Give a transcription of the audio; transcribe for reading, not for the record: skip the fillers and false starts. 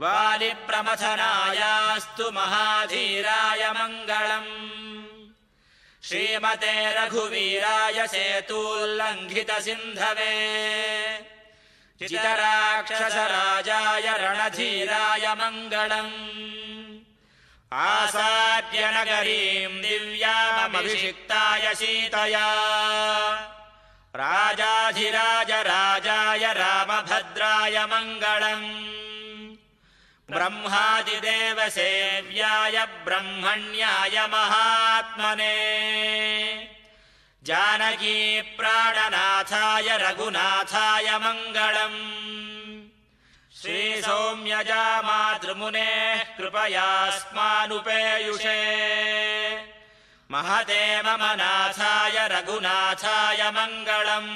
वालिप्रमथनायास्तु महाधीराय मङ्गलम् श्रीमते रघुवीराय सेतूल्लङ्घितसिन्धवे चितराक्षसराजाय रणधीराय मङ्गलम् आसाद्यनगरीम् दिव्यामभिषिक्ताय सीतया राजाधिराज राजाय रामभद्राय मङ्गलम् ब्रह्मादिदेवसेव्याय ब्रह्मण्याय महात्मने जानकी प्राणनाथाय रघुनाथाय मङ्गलम् श्रीसौम्यजामातृमुनेः कृपयास्मानुपेयुषे महते मम नाथाय रघुनाथाय मङ्गलम्